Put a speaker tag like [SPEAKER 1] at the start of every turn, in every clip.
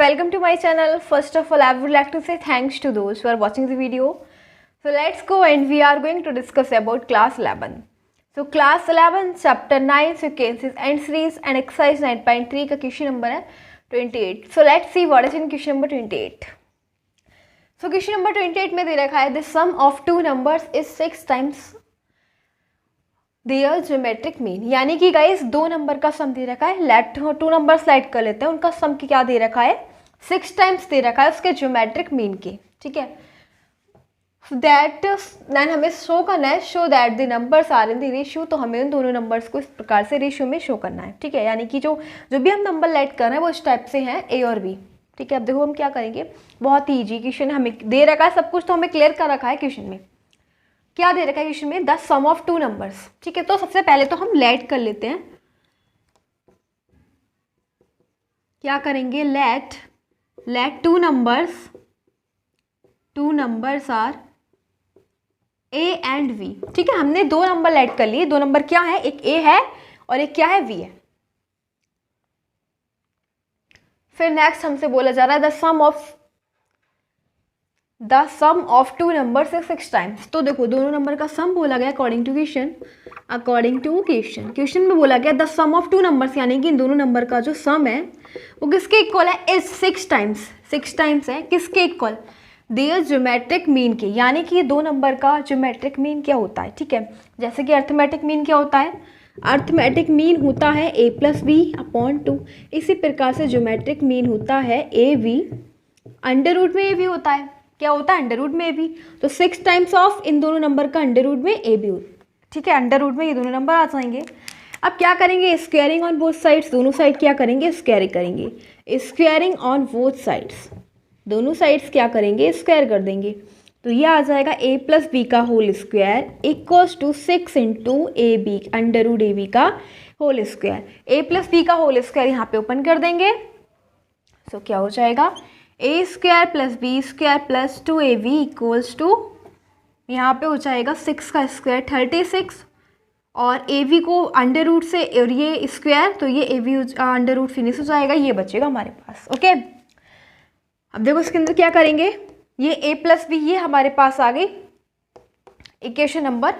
[SPEAKER 1] welcome to my channel. First of all, I would like to say thanks to those who are watching the video. So let's go, and we are going to discuss about class 11. So class 11 chapter 9 sequences and series and exercise 9.3 का question number है 28. So let's see what is in question number 28. So question number 28 में दे रखा है the sum of two numbers is 6 times their geometric mean. यानी कि guys दो number का सम दे रखा है. लेट टू नंबर स्लाइड कर लेते हैं. उनका सम की क्या दे रखा है 6 टाइम्स दे रखा है उसके ज्योमेट्रिक मीन के. ठीक है, दैट देन हमें शो करना है show that the numbers are in the ratio. तो हमें उन दोनों नंबर्स को इस प्रकार से रेशियो में शो करना है. ठीक है, यानी कि जो भी हम नंबर लेट कर रहे हैं वो इस टाइप से हैं ए और बी. ठीक है, अब देखो हम क्या करेंगे. बहुत ईजी क्वेश्चन हमें दे रखा है, सब कुछ तो हमें क्लियर कर रखा है. क्वेश्चन में क्या दे रखा है क्वेश्चन में the sum of two numbers. ठीक है, तो सबसे पहले तो हम लेट कर लेते हैं. क्या करेंगे, let two numbers are A and V. ठीक है, हमने दो नंबर लेट कर लिए. दो नंबर क्या है, एक ए है और एक क्या है, वी है. फिर नेक्स्ट हमसे बोला जा रहा है the sum of two numbers is 6 times. तो देखो दोनों नंबर का सम बोला गया अकॉर्डिंग टू क्वेश्चन में बोला गया the sum of two numbers, यानी कि इन दोनों नंबर का जो सम है वो किसके इक्वल है, इज 6 टाइम्स है. किसके इक्वल, देयर ज्योमेट्रिक मीन के. यानी कि ये दो नंबर का ज्योमेट्रिक मीन क्या होता है. ठीक है, जैसे कि अर्थमेटिक मीन क्या होता है, अर्थमेटिक मीन होता है a प्लस बी अपॉन 2. इसी प्रकार से ज्योमेट्रिक मीन होता है ए वी अंडर रूट में ए भी होता है. क्या होता है, अंडर रूट में ए बी. तो 6 टाइम्स ऑफ इन दोनों नंबर का अंडर रूट में ए बी. ठीक है, अंडर रूट में ये दोनों नंबर आ जाएंगे. अब क्या करेंगे, स्क्वायरिंग ऑन बोथ साइड्स. दोनों साइड क्या करेंगे, स्क्वायरिंग करेंगे. स्क्वायरिंग ऑन बोथ साइड्स, दोनों साइड्स क्या करेंगे, स्क्वायर कर देंगे. तो ये आ जाएगा a प्लस बी का whole square equals to 6 into A B under root A B का whole square. a plus B का होल स्क्वायर यहाँ पे ओपन कर देंगे. तो क्या हो जाएगा, A square plus B square plus 2ab equals to, यहाँ पे हो जाएगा 6 का स्क्वायर 36 और ए वी को अंडर रूट से और ये स्क्वायर, तो ये A V under root finish हो जाएगा. ये बचेगा हमारे पास. ओके, अब देखो इसके अंदर क्या करेंगे, ये a प्लस बी ये हमारे पास आ गई इक्वेशन नंबर.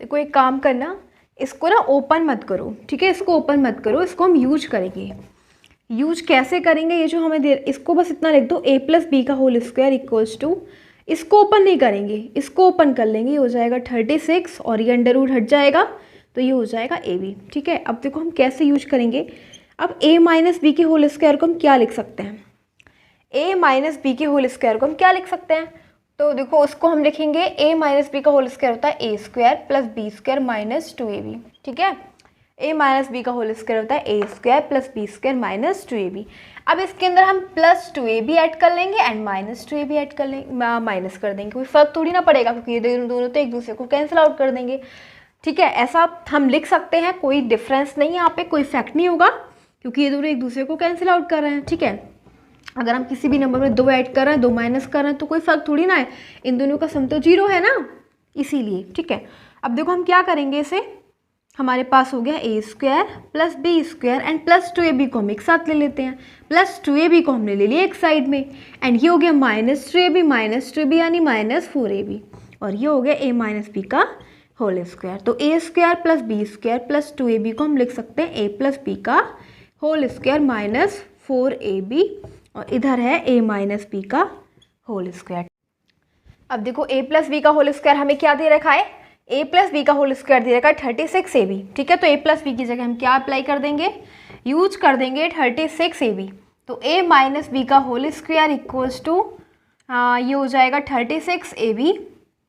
[SPEAKER 1] देखो एक काम करना, इसको ना ओपन मत करो. ठीक है, इसको ओपन मत करो, इसको हम यूज करेंगे. यूज कैसे करेंगे, ये जो हमें इसको बस इतना लिख दो, a प्लस बी का होल स्क्वायर इक्वल्स टू, इसको ओपन नहीं करेंगे, इसको ओपन कर लेंगे. ये हो जाएगा 36 और ये अंडर रूट हट जाएगा तो ये हो जाएगा ए बी. ठीक है, अब देखो हम कैसे यूज करेंगे. अब a माइनस बी के होल स्क्वायर को हम क्या लिख सकते हैं, a माइनस बी के होल स्क्वायर को हम क्या लिख सकते हैं. तो देखो उसको हम लिखेंगे a माइनस बी का होल स्क्वायर होता है a square plus B square minus 2ab. ठीक है, a माइनस बी का होल स्क्वायर होता है a square plus B square minus 2ab. अब इसके अंदर हम प्लस 2ab ऐड कर लेंगे एंड माइनस 2ab ऐड कर लेंगे, माइनस कर देंगे. कोई फर्क थोड़ी ना पड़ेगा क्योंकि ये दोनों तो एक दूसरे को कैंसिल आउट कर देंगे. ठीक है, ऐसा हम लिख सकते हैं, कोई डिफरेंस नहीं है यहाँ पे, कोई इफेक्ट नहीं होगा क्योंकि ये दोनों एक दूसरे को कैंसिल आउट कर रहे हैं. ठीक है, अगर हम किसी भी नंबर में 2 ऐड कर रहे हैं 2 माइनस कर रहे हैं तो कोई फर्क थोड़ी ना है, इन दोनों का सम तो 0 है ना, इसीलिए. ठीक है, अब देखो हम क्या करेंगे, इसे हमारे पास हो गया a square plus B square and plus 2ab को हम एक साथ ले लेते हैं. प्लस 2ab को हमने ले लिया एक साइड में एंड ये हो गया माइनस 2ab यानी माइनस 4ab और ये हो गया a माइनस बी का होल स्क्वायर. तो a square plus B square plus 2ab को हम लिख सकते हैं a प्लस बी का होल स्क्वायर माइनस 4ab और इधर है a माइनस बी का होल स्क्वायर. अब देखो a प्लस बी का होल स्क्वायर हमें क्या दे रखा है, a प्लस बी का होल स्क्वायर दे रखा है 36ab. ठीक है, तो a प्लस बी की जगह हम क्या अप्लाई कर देंगे, यूज कर देंगे 36ab. तो a माइनस बी का होल स्क्वायर इक्वल्स टू ये हो जाएगा 36ab.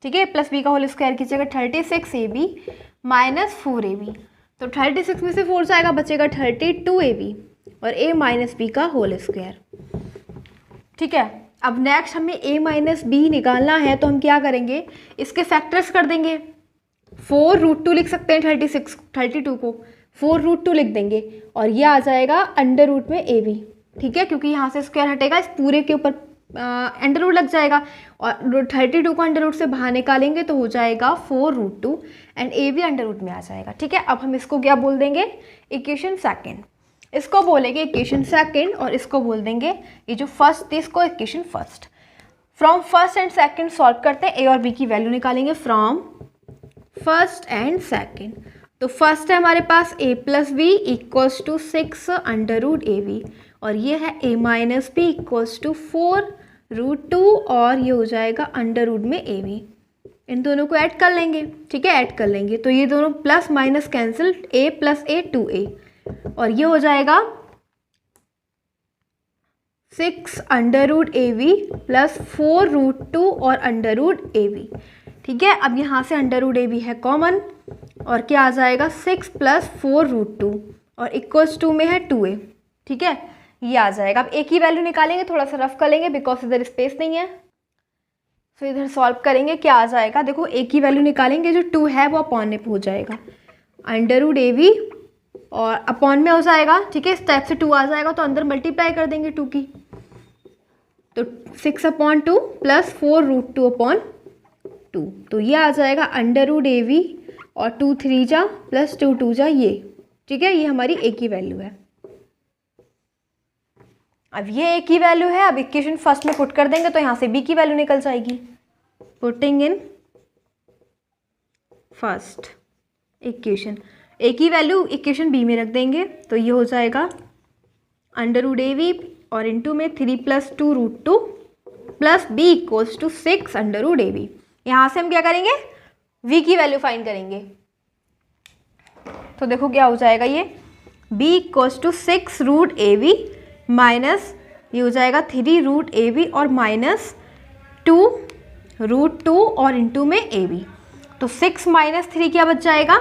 [SPEAKER 1] ठीक है, प्लस बी का होल स्क्वायर की जगह 36ab माइनस 4ab. तो 36 में से 4 जाएगा, बचेगा 32ab और a माइनस बी का होल स्क्वायर. ठीक है, अब नेक्स्ट हमें a माइनस बी निकालना है तो हम क्या करेंगे, इसके फैक्टर्स कर देंगे. 4√2 लिख सकते हैं, 32 को 4√2 लिख देंगे और ये आ जाएगा अंडर रूट में ए बी. ठीक है, क्योंकि यहाँ से स्क्वायर हटेगा, इस पूरे के ऊपर अंडर रूट लग जाएगा और 32 को अंडर रूट से बाहर निकालेंगे तो हो जाएगा 4√2 एंड ए भी अंडर रूट में आ जाएगा. ठीक है, अब हम इसको क्या बोल देंगे, इक्वेशन सेकेंड. इसको बोलेंगे इक्वेशन सेकंड और इसको बोल देंगे ये जो फर्स्ट थी इसको equation first. From first and second solve करते हैं, ए और बी की वैल्यू निकालेंगे फ्रॉम फर्स्ट एंड सेकंड। तो फर्स्ट है हमारे पास a plus B equals to 6 under root A B, और ये है a minus B equals to 4√2 और ये हो जाएगा अंडर रूट में ए बी। इन दोनों को ऐड कर लेंगे, ठीक है, ऐड कर लेंगे तो ये दोनों plus minus cancel, a plus a 2a, और ये हो जाएगा 6 under root A B plus 4√2 और अंडर रूट ए बी। ठीक है, अब यहाँ से अंडर रूट ए बी है कॉमन और क्या आ जाएगा 6 प्लस 4√2 और इक्वल्स टू में है 2a। ठीक है, ये आ जाएगा। अब a की वैल्यू निकालेंगे, थोड़ा सा रफ कर लेंगे बिकॉज इधर स्पेस नहीं है, तो इधर सॉल्व करेंगे क्या आ जाएगा। देखो a की वैल्यू निकालेंगे, जो 2 है वो अपॉन में हो जाएगा, अंडर रूट ए बी और अपॉन में हो जाएगा। ठीक है, इस टाइप से 2 आ जाएगा तो अंदर मल्टीप्लाई कर देंगे 2 की, तो 6/2 प्लस 4√2/2, तो ये आ जाएगा अंडर रूट ए बी और 2 3 जा प्लस 2 2 जा ये। ठीक है, ये हमारी a की वैल्यू है। अब ये a की वैल्यू है, अब इक्वेशन फर्स्ट में पुट कर देंगे तो यहाँ से b की वैल्यू निकल जाएगी। Putting in first equation, a की वैल्यू इक्वेशन b में रख देंगे तो ये हो जाएगा अंडर रूट ए बी और इंटू में 3 plus 2√2 plus b equals to 6 under root A B. यहाँ से हम क्या करेंगे, v की वैल्यू फाइंड करेंगे। तो देखो क्या हो जाएगा, ये b equals to 6 root A B minus ये हो जाएगा 3 रूट ए बी और माइनस 2√2 और इंटू में ए बी, तो 6 माइनस 3 क्या बच जाएगा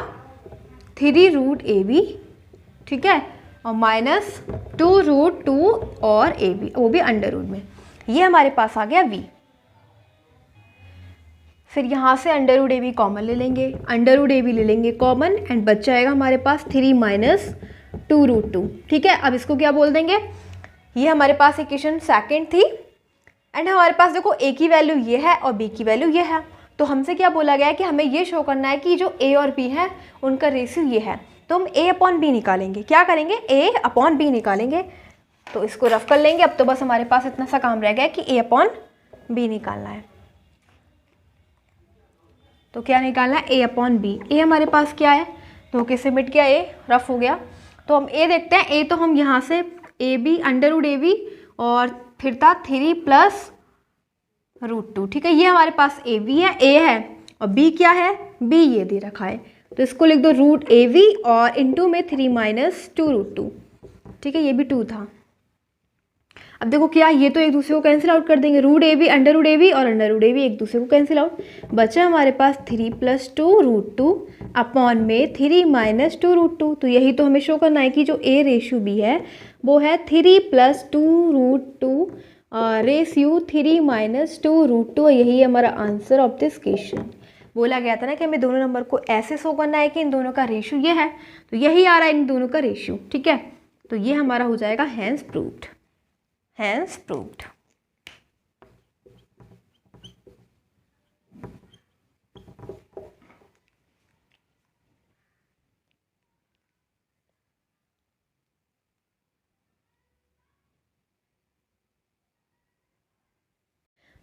[SPEAKER 1] 3 रूट ए बी। ठीक है, और माइनस 2√2 और ए बी, वो भी अंडर रूट में। ये हमारे पास आ गया v। फिर यहाँ से under root A B common ले लेंगे, अंडर रूट ए बी ले लेंगे कॉमन एंड बच जाएगा हमारे पास 3 माइनस 2√2। ठीक है, अब इसको क्या बोल देंगे, ये हमारे पास इक्वेशन सेकंड थी एंड हमारे पास देखो a की वैल्यू ये है और b की वैल्यू ये है, तो हमसे क्या बोला गया है कि हमें ये शो करना है कि जो a और b है उनका रेशियो ये है, तो हम a/b निकालेंगे। क्या करेंगे, a/b निकालेंगे, तो इसको रफ कर लेंगे। अब तो बस हमारे पास इतना सा काम रह गया कि a/b निकालना है। तो क्या निकालना है, a/b। a हमारे पास क्या है, तो कैसे मिट गया, a रफ हो गया, तो हम a देखते हैं। a तो हम यहाँ से A B under root A B और फिर था 3 प्लस √2। ठीक है, ये हमारे पास ए बी है, a है, और b क्या है, b ये दे रखा है, तो इसको लिख दो रूट ए बी और इंटू में 3 माइनस 2√2। ठीक है, ये भी 2 था। अब देखो क्या, ये तो एक दूसरे को कैंसिल आउट कर देंगे, root A B under root A B और अंडर रूट ए बी एक दूसरे को कैंसिल आउट, बचा हमारे पास 3 प्लस 2√2 अपॉन में 3 माइनस 2√2। तो यही तो हमें शो करना है कि जो a रेशियो b है वो है 3 प्लस 2√2 रेशियो 3 माइनस 2√2। यही हमारा आंसर ऑफ दिस क्वेश्चन। बोला गया था ना कि हमें दोनों नंबर को ऐसे शो करना है कि इन दोनों का रेशियो ये है, तो यही आ रहा है इन दोनों का रेशियो। ठीक है, तो ये हमारा हो जाएगा hence proved, hence proved.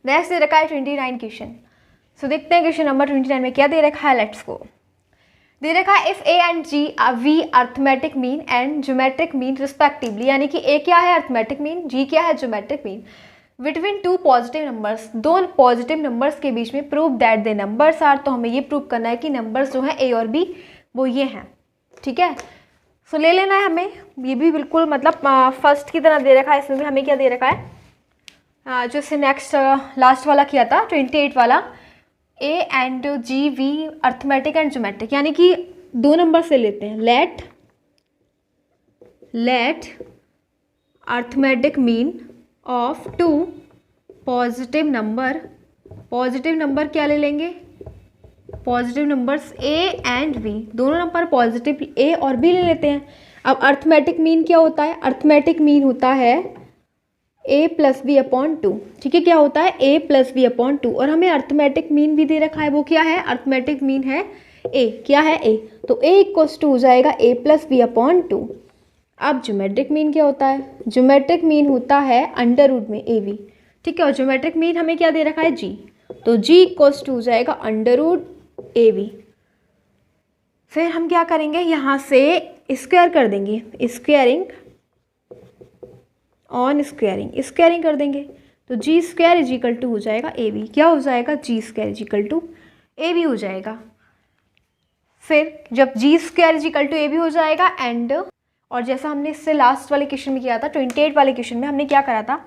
[SPEAKER 1] Next दे रखा है 29 क्वेश्चन। सो देखते हैं क्वेश्चन नंबर 29 में क्या दे रखा है। Let's go. दे रखा है if a and g are V arithmetic mean and geometric mean respectively, यानी कि a क्या है अर्थमेटिक मीन, g क्या है geometric mean, between 2 positive numbers, दो पॉजिटिव नंबर्स के बीच में, prove that the numbers are, तो हमें ये प्रूव करना है कि नंबर्स जो है a और b वो ये हैं। ठीक है, सो ले लेना है हमें, ये भी बिल्कुल मतलब फर्स्ट की तरह दे रखा है। इसमें भी हमें क्या दे रखा है, जो इससे नेक्स्ट लास्ट वाला किया था 28 वाला, a and g v arithmetic and geometric, यानी कि दो नंबर से लेते हैं। Let arithmetic mean of 2 positive number, positive number क्या ले लेंगे, positive numbers a and v, दोनों नंबर पॉजिटिव a और b ले लेते हैं। अब अर्थमेटिक मीन क्या होता है, अर्थमेटिक मीन होता है a प्लस बी अपॉन 2। ठीक है, क्या होता है a प्लस बी अपॉन 2, और हमें अर्थमेटिक मीन भी दे रखा है, वो क्या है, अर्थमेटिक मीन है a, क्या है a, तो a इक्वल्स टू हो जाएगा a प्लस बी अपॉन 2। अब ज्योमेट्रिक मीन क्या होता है? ज्योमेट्रिक मीन होता है अंडर रूट में ए बी, ठीक है। और ज्योमेट्रिक मीन हमें क्या दे रखा है? जी। तो जी इक्वल्स टू हो जाएगा अंडर रूट ए बी। फिर हम क्या करेंगे, यहाँ से स्क्वायर कर देंगे, स्क्वायरिंग ऑन स्क्वायरिंग, स्क्वायरिंग कर देंगे। तो G square is equal to हो जाएगा ए बी। क्या हो जाएगा? G square is equal to A B हो जाएगा। फिर जब G square is equal to A B हो जाएगा एंड, और जैसा हमने इससे लास्ट वाले क्वेश्चन में किया था, 28 वाले क्वेश्चन में हमने क्या करा था,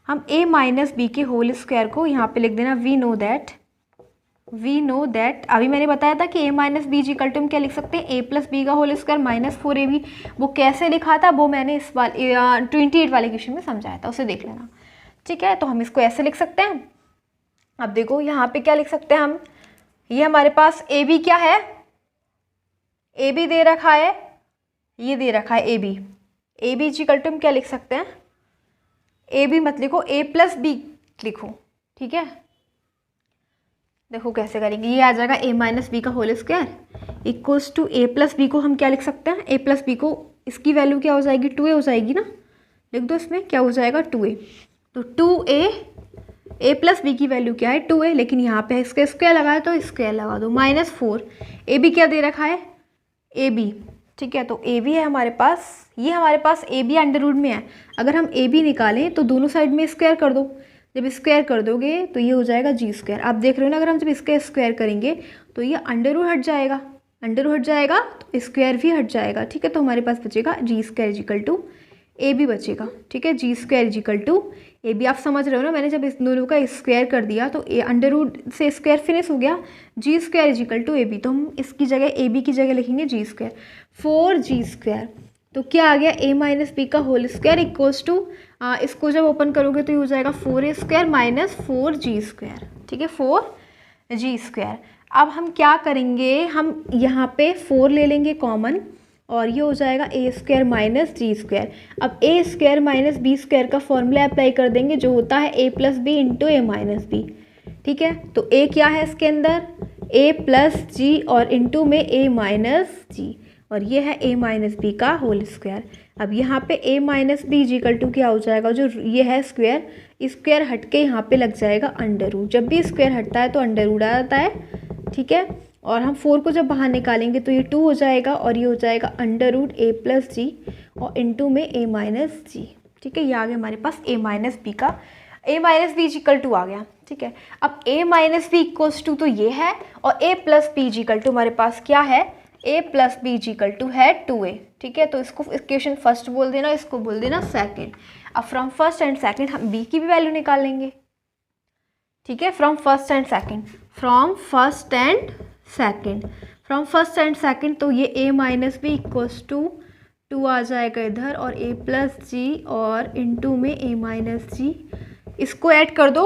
[SPEAKER 1] हम a माइनस बी के होल स्क्वायर को यहाँ पे लिख देना वी नो दैट अभी मैंने बताया था कि a minus B equal to हम क्या लिख सकते हैं, a प्लस बी का होल स्क्वायर माइनस 4ab। वो कैसे लिखा था वो मैंने इस वाले 28 वाले क्वेश्चन में समझाया था, उसे देख लेना, ठीक है। तो हम इसको ऐसे लिख सकते हैं। अब देखो यहाँ पे क्या लिख सकते हैं हम, ये हमारे पास ए बी क्या है, ए बी दे रखा है, ये दे रखा है ए बी इक्वल टू हम क्या लिख सकते हैं, ए बी मत लिखो, ए प्लस बी लिखो, ठीक है। देखो कैसे करेंगे, ये आ जाएगा a माइनस बी का whole square equals to A plus B को हम क्या लिख सकते हैं, a प्लस बी को इसकी वैल्यू क्या हो जाएगी, 2a हो जाएगी ना, लिख दो इसमें क्या हो जाएगा 2a। तो 2a, a प्लस बी की वैल्यू क्या है 2a, लेकिन यहाँ पे इसका स्क्वायर लगाए तो स्क्वायर लगा दो, माइनस 4, ए बी क्या दे रखा है ए बी, ठीक है। तो ए बी है हमारे पास, ये हमारे पास ए बी अंडर रूट में है। अगर हम ए बी निकालें तो दोनों साइड में स्क्वायर कर दो, जब स्क्वायर कर दोगे तो ये हो जाएगा जी स्क्वायर। आप देख रहे हो ना, अगर हम जब इसका स्क्वायर करेंगे तो ये अंडर रूट हट जाएगा, अंडर रूट हट जाएगा तो स्क्वायर भी हट जाएगा, ठीक है। तो हमारे पास बचेगा G square is equal to A B बचेगा, ठीक है। G square is equal to A B, आप समझ रहे हो ना, मैंने जब इस दोनों का स्क्वायर कर दिया तो ए अंडर रूट से स्क्वायर फिनिश हो गया, G square is equal to A B. तो हम इसकी जगह ए बी की जगह लिखेंगे जी स्क्वायर, 4g स्क्वायर। तो क्या आ गया, a माइनस बी का होल स्क्वायर इक्वल्स टू, इसको जब ओपन करोगे तो ये हो जाएगा 4a square minus 4g square, ठीक है, 4g स्क्वायर। अब हम क्या करेंगे, हम यहाँ पे 4 ले लेंगे कॉमन और ये हो जाएगा a square minus G square. अब a square minus B square का फॉर्मूला अप्लाई कर देंगे जो होता है a plus B into A minus B, ठीक है। तो a क्या है इसके अंदर, a प्लस जी और इंटू में a माइनस जी, और ये है a माइनस बी का होल स्क्वायर। अब यहाँ पे a minus B is equal to क्या हो जाएगा, जो ये है स्क्वायर, स्क्वायर हट के यहाँ पे लग जाएगा अंडर रूट। जब भी स्क्वायर हटता है तो अंडर रूट आ जाता है, ठीक है। और हम 4 को जब बाहर निकालेंगे तो ये 2 हो जाएगा और ये हो जाएगा under root a plus G और इंटू में a माइनस जी, ठीक है। ये आ गया हमारे पास a माइनस बी का, a minus B is equal to आ गया, ठीक है। अब a minus B equals to तो ये है, और a plus B is equal to हमारे पास क्या है, a plus B is equal to है 2a, ठीक है। तो इसको इक्वेशन फर्स्ट बोल देना, इसको बोल देना सेकंड। अब फ्रॉम फर्स्ट एंड सेकंड हम b की भी वैल्यू निकाल लेंगे, ठीक है। From first and second, from first and second, from first and second, तो ये a minus B equals to 2 आ जाएगा इधर और a प्लस जी और इंटू में a माइनस जी, इसको ऐड कर दो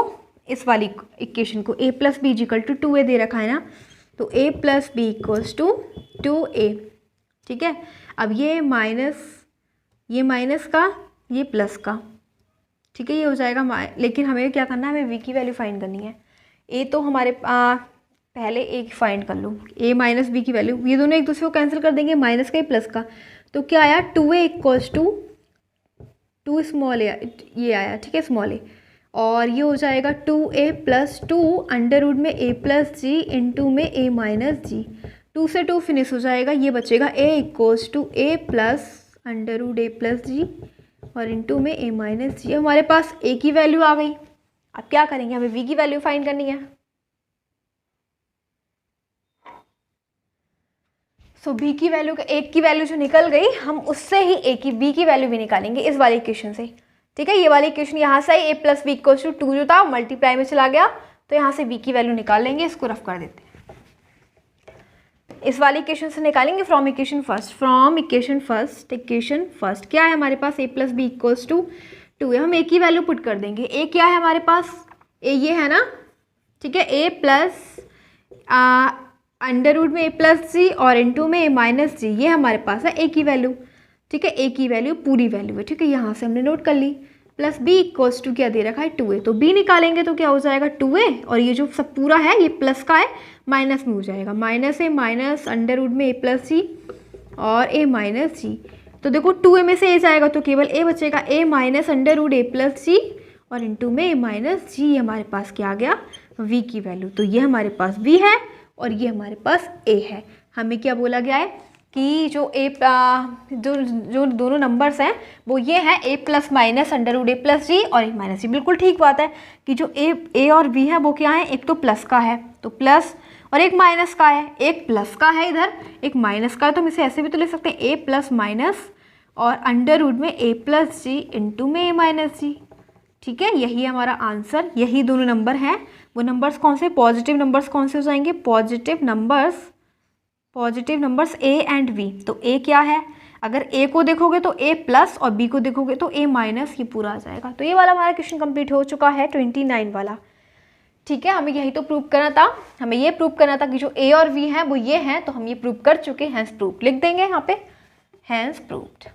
[SPEAKER 1] इस वाली इक्वेशन को, a plus B is equal to 2a दे रखा है ना, तो a plus B equals to 2a, ठीक है। अब ये माइनस का, ये प्लस का, ठीक है, ये हो जाएगा लेकिन हमें क्या करना है, हमें v की वैल्यू फाइंड करनी है। a तो हमारे पहले a फाइंड कर लो, a माइनस बी की वैल्यू, ये दोनों एक दूसरे को कैंसिल कर देंगे, माइनस का ही प्लस का, तो क्या आया 2a equals to 2 small a, ये आया, ठीक है, स्मॉल a, और ये हो जाएगा 2a प्लस 2 अंडर रूट में a प्लस जी इंटू में a माइनस जी, 2 से 2 फिनिश हो जाएगा, ये बचेगा a equals to a plus under root a plus G और इंटू में a माइनस जी। हमारे पास a की वैल्यू आ गई। अब क्या करेंगे, हमें v की वैल्यू फाइंड करनी है। सो b की वैल्यू, एक की वैल्यू जो निकल गई, हम उससे ही b की वैल्यू भी निकालेंगे इस वाले इक्वेशन से, ठीक है। ये वाली इक्वेशन यहाँ से a plus B equals to 2 जो था मल्टीप्लाई में चला गया, तो यहाँ से b की वैल्यू निकाल लेंगे, इसको रफ कर देते हैं। इस वाली इक्वेशन से निकालेंगे from equation first, from equation first क्या है हमारे पास, a plus B equals to 2 है, हम a की वैल्यू पुट कर देंगे। a क्या है हमारे पास, a ये है ना, ठीक है, a प्लस अंडर रूट में a प्लस जी और इंटू में a माइनस जी, ये हमारे पास है a की वैल्यू, ठीक है। a की वैल्यू पूरी वैल्यू है, ठीक है, यहाँ से हमने नोट कर ली। प्लस b इक्वल्स टू क्या दे रखा है 2a, तो b निकालेंगे तो क्या हो जाएगा 2a, और ये जो सब पूरा है ये प्लस का है, माइनस में हो जाएगा, minus a minus under root में a प्लस जी और a माइनस जी, तो देखो 2a में से a जाएगा तो केवल a बचेगा, a minus under root A plus G, और इंटू में a माइनस जी, हमारे पास क्या आ गया v की वैल्यू। तो ये हमारे पास v है और ये हमारे पास a है। हमें क्या बोला गया है कि जो जो दोनों नंबर्स हैं वो ये है a plus minus under root A plus G और a माइनस जी। बिल्कुल ठीक बात है कि जो a और v है वो क्या है, एक तो प्लस का है तो प्लस, और एक माइनस का है, एक प्लस का है इधर, एक माइनस का है। तो हम इसे ऐसे भी तो लिख सकते हैं a प्लस माइनस और अंडर रूट में a प्लस जी इंटू में a माइनस जी। ठीक है, यही हमारा आंसर, यही दोनों नंबर हैं। वो नंबर्स कौन से, पॉजिटिव नंबर्स कौन से हो जाएंगे, positive numbers a and v। तो a क्या है, अगर a को देखोगे तो a प्लस और b को देखोगे तो a माइनस, ये पूरा आ जाएगा। तो ये वाला हमारा क्वेश्चन कंप्लीट हो चुका है 29 वाला। ठीक है, हमें यही तो प्रूव करना था, हमें ये प्रूव करना था कि जो a और v हैं वो ये हैं, तो हम ये प्रूव कर चुके हैं, हैंस प्रूव्ड लिख देंगे यहाँ पे, हैंस प्रूव्ड।